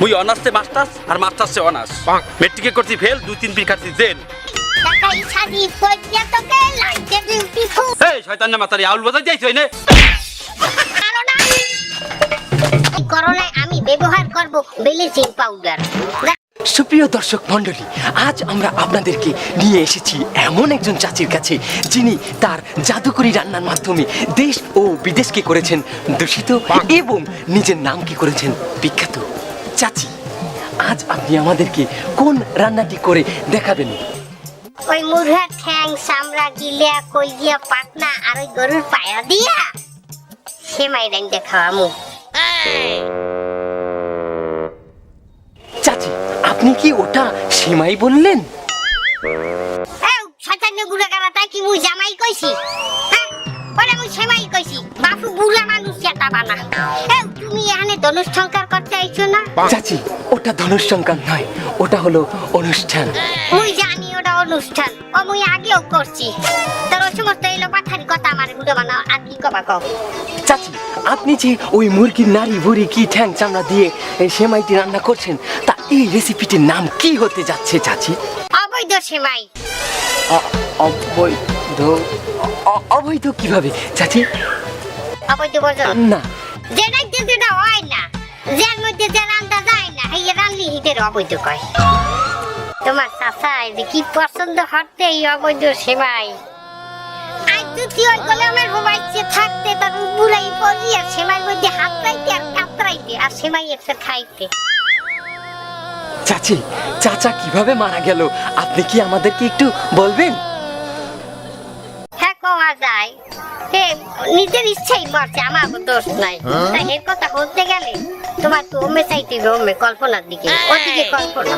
মুই অনার্সে মাস্টার্স আর মাস্টার্সে অনার্স মেট্রিকে করছি ফেল 2-3 দিন খাচ্ছি জেল এই শয়তান না মাতারি আউল বাজাই যাইছ হইনে করোনায় আমি ব্যবহার করব ব্লিচিং পাউডার। সুপ্রিয় দর্শক মণ্ডলী, আজ আমরা আপনাদেরকে নিয়ে এসেছি এমন একজন চাচির কাছে যিনি তার জাদুকরি রান্নার মাধ্যমে দেশ ও বিদেশকে করেছেন দূষিত এবং নিজের নামকে করেছেন বিখ্যাত। চাচি, আজ আপনি আমাদেরকে কোন রান্নাটি করে দেখাবেন? ওই মুরগার ঠ্যাং চামড়া গিলিয়া কইজিয়া পাটনা আর ওই গরুর পায়া দিয়া সেমাই রাইন্দে খাওয়ামু। চাচি, আপনি কি ওটা সেমাই বললেন? শয়তানের বুড়া গালা তাই কি মুই জামাই কইছি? ওরে মুই সেমাই কইছি। বাপু বুড়া মানুষ এটা বানা। তুমি এখানে ধনুষ সংস্কার করতে আইছো না? চাচি, ওটা ধনুষ সংকার নয়, ওটা হলো অনুষ্ঠান। মুই জানি ওটা অনুষ্ঠান, ও মুই আগেও করছি। তোর সমস্ত এলো পাঠারি কথা আমার বুড়ো বানাও আর কি কবা কও। চাচি, আপনি যে ওই মুরগির নাড়ি ভুড়ি কি ঠ্যাং চামড়া দিয়ে এই সেমাইটি রান্না করছেন, তা এই রেসিপিটির নাম কি হতে যাচ্ছে চাচি? অবৈধ সেমাই। অবৈধ? অবৈধ কিভাবে চাচি? অবৈধ বলছো না, যেটা যেটা হয় না, যার মধ্যে যে রান্না যায় না এই রান্নি হিটের অবৈধ কয়। তোমার চাচা যে কি পছন্দ হতে এই অবৈধ সেমাই। আজ তুই ওই গোলামের মোবাইলে থাকতে তার বুড়াই পড়ি আর সেমাইয়ের মধ্যে হাত রাইতে আর কাতরাইতে আর সেমাই এসে খাইতে। চাচি, চাচা কিভাবে মারা গেল আপনি কি আমাদেরকে একটু বলবেন? হ্যাঁ, কোয়া যায়। নিজের ইচ্ছাই মরছে, আমার দোষ নাই। তাই এর কথা বলতে গেলে তোমার তো ওমে চাইতে ওমে কল্পনার দিকে, ওদিকে কল্পনা।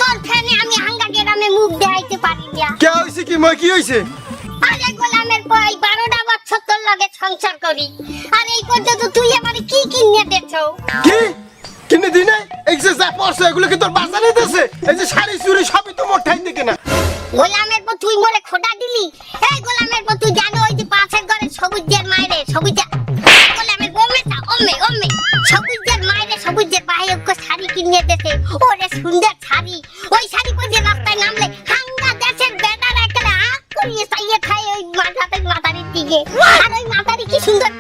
তোর ফ্যানে আমি হাঙ্গা গেরামে মুখ দেখাইতে পারি না। কে হইছে কি মই কি হইছে? আরে গোলামের পয় 12টা বছর তোর লগে সংসার করি, আর এই পর্যন্ত তুই আমারে কি কিনে দেছো? কি কিনে দিনে এই যে যা পড়ছে এগুলো কি তোর বাজারে দিতেছে? এই যে শাড়ি চুড়ি সবই তো মোর ঠাই থেকে না। গোলামের পর তুই মোরে খোটা দিলি। এই গোলামের পর তুই জানো ওই যে পাশের ঘরে সবুজের মায়েরে সবুজা গোলামের বোমেটা ওমে ওমে সবুজের মায়েরে সবুজের বাহিক শাড়ি কিনে দেছে। ওরে সুন্দর শাড়ি, ওই শাড়ি পরে রাস্তায় নামলে হাঙ্গা দেশের বেটার একটা হাত করিয়ে চাইয়ে খায় ওই মাথারির দিকে। আর ওই মাথারি কি সুন্দর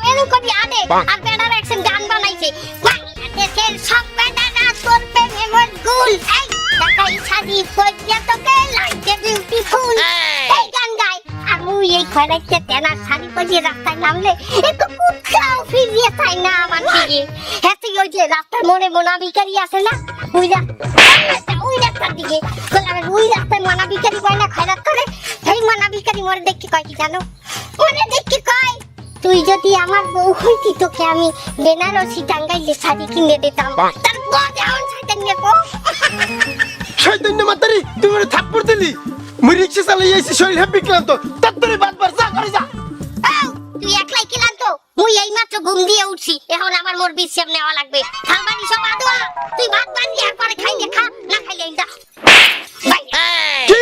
এলো কবি আদে আর বেটার একজন গান বানাইছে, বাংলাদেশের সব বেটারা তোর প্রেমে মোর গুল। এই দেখাই শাড়ি পরিয়া তোকে লাগছে বিউটিফুল। এই গান গায় আর মুই এই খরাইতে তেনার শাড়ি পরিয়ে রাস্তায় নামলে একটু কুৎসাও ফিরিয়ে চাই না আমার দিকে। হ্যাঁ, ওই যে রাস্তার মোড়ে মোনা ভিখারি আছে না, ওই রাস্তার দিকে গোলামের ওই রাস্তায় মোনা ভিখারি কয় না খয়রাত করে। সেই মোনা ভিখারি মোরে দেখি কয় কি জানো? মোরে দেখি কয়, তুই যদি আমার বউ হইতি তোকে আমি বেনারসি টাঙ্গাইলে শাড়ি কিনে দিতাম। তার গজাউন শয়তান নেবো। শয়তান মাতারি তুমি আমারে থাপ্পড় দিলি। মই রিকশা চালাই আইছি, শরীর হ্যাপি ক্লান্ত। তাড়াতাড়ি বাদবার যা করে যা। তুই একলাই ক্লান্ত, মুই এই মাত্র ঘুম দিয়ে উঠছি। এখন আমার মোর বিশ্রাম নেওয়া লাগবে। খালবানি সব আদোয়া, তুই ভাত বানিয়ে আর পরে খাইলে খা, না খাইলে যা। কি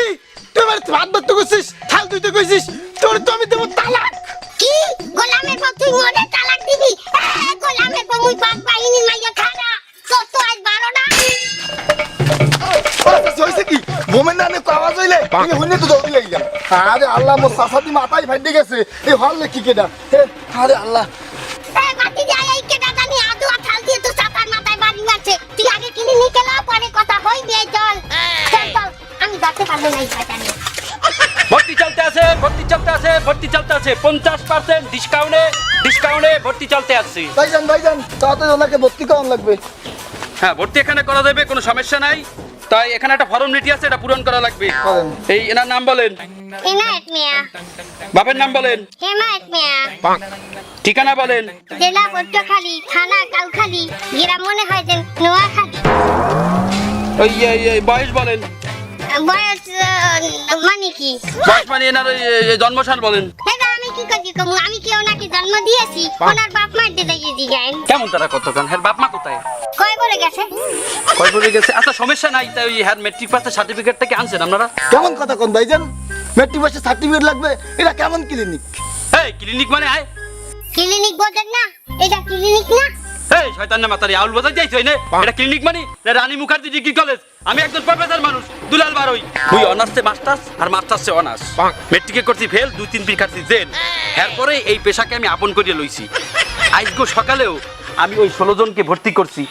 তুই আমার ভাত ভাত কইছিস, থাল তুইতে কইছিস, তোর তো আমি দেব তালাক। কি গোলামের পর তুই মোরে তালাক দিবি? গোলামের পর মুই ভাত বাহিনী মাইয়া খানা তোর তো আজ 12টা। হইছে কি মোমেন নানে আওয়াজ হইলে তুমি হুনে তো দৌড়ি লাগি যা। আরে আল্লাহ, মোর সাসাদি মাথায় ফাইটে গেছে। এই হল কি কেডা? আরে আল্লাহ, এই বাতি যায় এই কেডা জানি আদোয়া থাল দিয়ে তো চাপার মাথায় বাড়ি মারছে। তুই আগে কিনে নিতে লাও, পরে কথা হইবে। চল চল চল, আমি যাতে পারবো না এই শয়তানি। ভর্তি চলতে আছে 50% ডিসকাউন্টে ভর্তি চলতে আছে। ভাইজান তাড়াতাড়ি ওনাকে ভর্তি করানো লাগবে। হ্যাঁ, ভর্তি এখানে করা যাবে, কোনো সমস্যা নাই। তাই এখানে একটা ফর্মালিটি আছে, এটা পূরণ করা লাগবে। এই এনার নাম বলেন। এনায়েত মিয়া। বাবার নাম বলেন। হেমায়েত মিয়া। ঠিকানা বলেন। জেলা পটুয়াখালী, থানা কালখালী, গ্রাম মনে হয় যে নোয়াখালী। ওই বয়স বলেন। বয়স মানে কি? বয়স মানে এনার জন্মসাল বলেন। এটা আমি কি করি কমু? আমি কি ওনাকে জন্ম দিয়েছি? ওনার বাপ মার দিতে গিয়ে গায়েন। কেমন তারা কতক্ষণ? হ্যাঁ, বাপ মা কোথায়? কয় বলে গেছে? কয় বলে গেছে? আচ্ছা, সমস্যা নাই। তাই ওই হ্যাঁ মেট্রিক পাসের সার্টিফিকেটটা কি আনছেন আপনারা? কেমন কথা কোন ভাইজান? মেট্রিক পাসের সার্টিফিকেট লাগবে, এটা কেমন ক্লিনিক? এই ক্লিনিক মানে আয় ক্লিনিক বোঝেন না? এটা ক্লিনিক না? এই শয়তান না মাতারি আউল বাজার যাইছো না এটা ক্লিনিক মানে না রানী মুখার্জি ডিগ্রি কলেজ? আমি একজন প্রফেসর মানুষ, দুলাল বারোই তুই অনার্সে মাস্টার্স আর মাস্টার্সে অনার্স, মেট্রিকে করছি ফেল, 2-3 পরীক্ষার্থী জেল। এরপরে এই পেশাকে আমি আপন করিয়ে লইছি। আজকে সকালেও আমি ওই 16 জনকে ভর্তি করছি।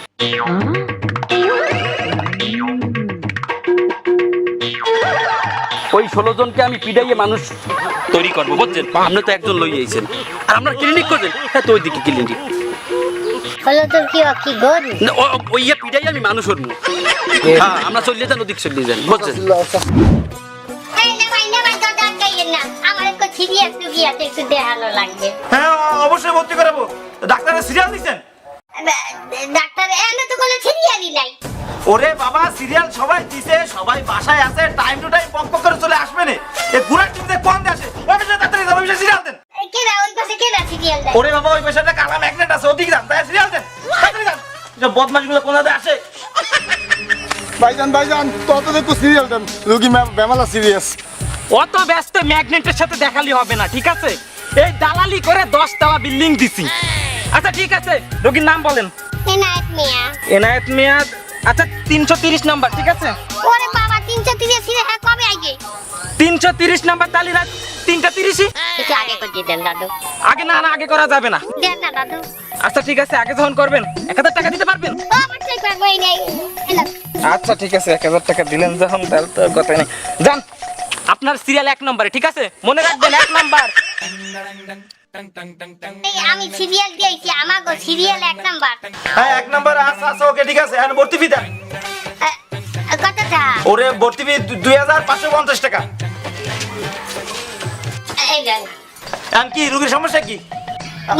ওই 16 জনকে আমি পিডাইয়ে মানুষ তৈরি করবো, বুঝছেন? আপনি তো একজন লই আইছেন আর আপনার ক্লিনিক করছেন, হ্যাঁ তো ওইদিকে ক্লিনিক হলো তোর কি গরু? না, ওই পিডাই আমি মানুষ হরমু। হ্যাঁ আমরা চলে যান, ওদিক চলে যান, বুঝছেন? এই না ভাই দাদা কাইয়েন না, আমার একটু সিরিয়াস রোগী আছে, একটু দেখানো লাগবে। হ্যাঁ অবশ্যই ভর্তি করাবো। ডাক্তারের সিরিয়াল দিচ্ছেন? ডাক্তার এনে তো কোনো সিরিয়ালই নাই। ওরে বাবা, সিরিয়াল সবাই দিছে, সবাই বাসায় আছে, টাইম টু টাইম পক করে চলে আসবে না। এই গুড়ার টিমতে কোন আসে ওই পেশা ডাক্তারি যাবে, ওই পেশা সিরিয়াল দেন। কেডা ওই পাশে কেডা সিরিয়াল দেয়? ওরে বাবা, ওই পেশাটা কালা ম্যাগনেট আছে, ওদিকে যান, তাই সিরিয়াল দেন, তাড়াতাড়ি যান। যে বদমাশগুলো কোনাতে আসে। ভাইজান তত দেখো সিরিয়াল দেন, রোগী বেমালা সিরিয়াস। অত ব্যস্ত ম্যাগনেটের সাথে দেখালি হবে না, ঠিক আছে? এই দালালি করে 10 তলা বিল্ডিং দিছি। আচ্ছা ঠিক আছে, রোগীর নাম বলেন। এনায়েত মিয়া। এনায়েত মিয়া। আচ্ছা 330 নাম্বার, ঠিক আছে? ওরে বাবা 330 হ্যাঁ, কবে আইবে? 330 নাম্বার তালি রাত 3:30। একটু আগে করে দেন দাদু। আগে না আগে করা যাবে না। দেন না দাদু। আচ্ছা ঠিক আছে, আগে যখন করবেন 1000 টাকা দিতে পারবেন? ও আমার ঠিক পারবো এই নেই। হ্যালো। আচ্ছা ঠিক আছে, 1000 টাকা দিলেন যখন, তাহলে তো কথা নেই। যান, আপনার সিরিয়াল 1 নম্বরে, ঠিক আছে? মনে রাখবেন 1 নাম্বার। এই আমি সিরিয়াল দিয়েছি, আমাগো সিরিয়াল 1 নাম্বার। হ্যাঁ 1 নাম্বার। আচ্ছা আচ্ছা ওকে ঠিক আছে। আর ভর্তি ফি দেন। কতটা? ওরে ভর্তি ফি 2550 টাকা। এই দেন। আর কি রোগীর সমস্যা কি?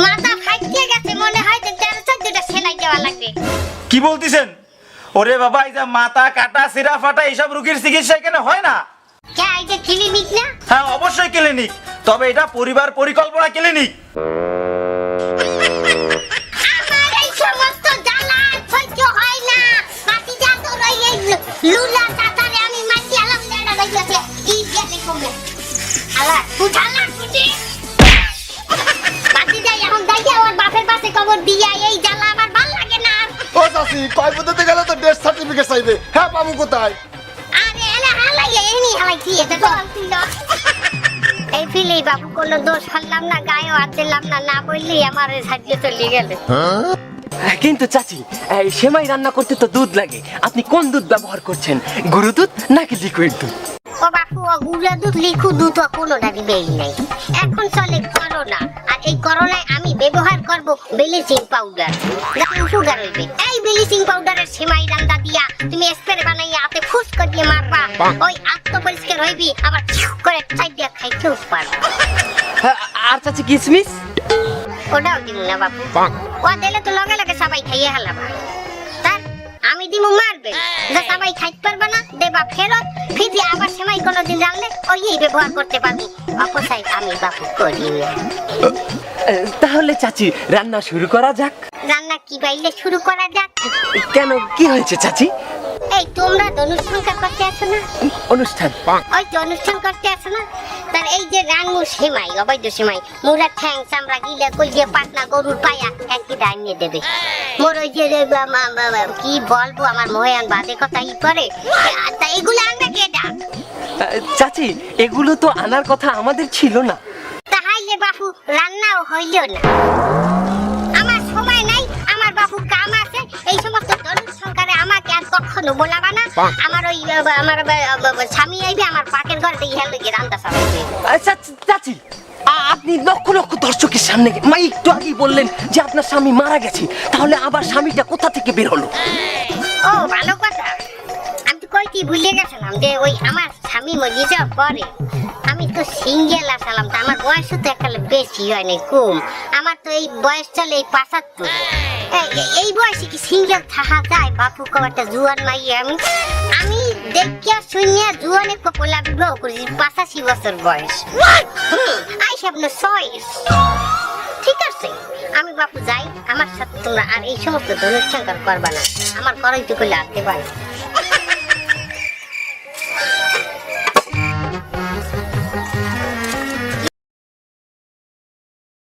মাথা ফাটিয়ে গেছে, মনে হয় যে 13-14টা সেলাই দেওয়া লাগবে। কি বলতিছেন? ওরে বাবা, এই যে মাথা কাটা, সিরা ফাটা এইসব রোগীর চিকিৎসা এখানে হয় না। কে এই যে ক্লিনিক না? হ্যাঁ অবশ্যই ক্লিনিক, তবে এটা পরিবার পরিকল্পনা ক্লিনিক। আমার এই সমস্ত জ্বালা সহ্য হয় না। মাটি যা তোর এই লুলা চাচারে আমি মাটি আলাম দেড়া বাইছে কি গেলে কমে আলা উঠালা কুটি মাটি যাই এখন দাইয়া ওর বাপের পাশে কবর দিয়া, এই জ্বালা আমার ভাল লাগে না। ও চাচি, কয় পদ্ধতি গেলে তো ডেথ সার্টিফিকেট চাইবে, হ্যাঁ পাবো কোথায়? আরে এলা হালাই এনি হালাই কি এটা তো এই ফিলেই বাবু কোনো দোষ করলাম না, গায়ে হাত দিলাম না, না বললেই আমার সাজিয়ে চলে গেলে। কিন্তু চাচি, এই সেমাই রান্না করতে তো দুধ লাগে। আপনি কোন দুধ ব্যবহার করছেন, গরু দুধ নাকি লিকুইড দুধ? ও বাপু, ও গুঁড়া দুধ লিখু দুধ কোনোটা দিবেই নাই। এখন চলে করোনা, আর এই করোনায় আমি ব্যবহার করব ব্লিচিং পাউডার, যাতে উপকার হইবে। এই ব্লিচিং পাউডারের সেমাই রান্না দিয়া তুমি স্প্রে বানাইয়া হাতে ফুস করে দিয়ে মারবা, ওই আত্মপরিষ্কার হইবি, আবার করে চাইয়া খাইতেও পারবা। আর চাচি কিসমিস? ওটাও দিব না বাপু, ও দিলে তো লগে লগে সবাই খাইয়ে হালাবা। তার আমি দিমু মারবে, যে সবাই খাইতে পারবে না, দেবা ফেরত, ফিরে আবার সেমাই কোনোদিন জানলে ওই ব্যবহার করতে পারবি। অপচয় আমি বাপু করি না। তাহলে চাচি রান্না শুরু করা যাক। রান্না কি বাইলে শুরু করা যাক? কেন, কি হয়েছে চাচি? এই তোমরা তো অনুষ্ঠান করতে আসো না? অনুষ্ঠান? ওই তো অনুষ্ঠান করতে আসো না? তার এই যে রানমু সেমাই, অবৈধ সেমাই, মুরা ঠ্যাং চামড়া গিলে কইয়ে পাটনা গরুর পায়া একই দাঁড়িয়ে দেবে। মোর ওই যে কি বলবো, আমার মহান বাদে কথা ই করে, তা এগুলো আনবে কেডা? চাচি, এগুলো তো আনার কথা আমাদের ছিল না। তাহলে বাপু রান্নাও হইল না। আমার সময় নাই, আমার বাপু কাম আছে, এই সমস্ত দরুদ সংকারে আমাকে আর কখনো বলাবা না। আমার ওই আমার স্বামী আইবে, আমার পাকের ঘরে দিয়ে হেলে গিয়ে রান্না চালাইবে। চাচি, আপনি লক্ষ লক্ষ দর্শকের সামনে একটু আগেই বললেন যে আপনার স্বামী মারা গেছে, তাহলে আবার স্বামীটা কোথা থেকে বের হলো? ও ভালো কথা, আমি তো কইতে ভুলে গেছিলাম যে ওই আমার স্বামী মরে যাওয়ার পরে আমি তো সিঙ্গেল আসলাম। তো আমার বয়স তো একালে বেশি হয় নাই, কম। আমার তো এই বয়স চলে এই 75। এই বয়সে কি সিঙ্গেল থাকা যায় বাপু? একটা জুয়ান মাই আমি দেখিয়া শুনিয়া জুয়ানে কপলা বিবাহ করেছি, 85 বছর বয়স। আই স্বপ্ন চয়েস। ঠিক আছে, আমি বাপু যাই, আমার সাথে তোমরা আর এই সমস্ত অনুষ্ঠান করবা না। আমার করাই তো করলে আনতে পারি।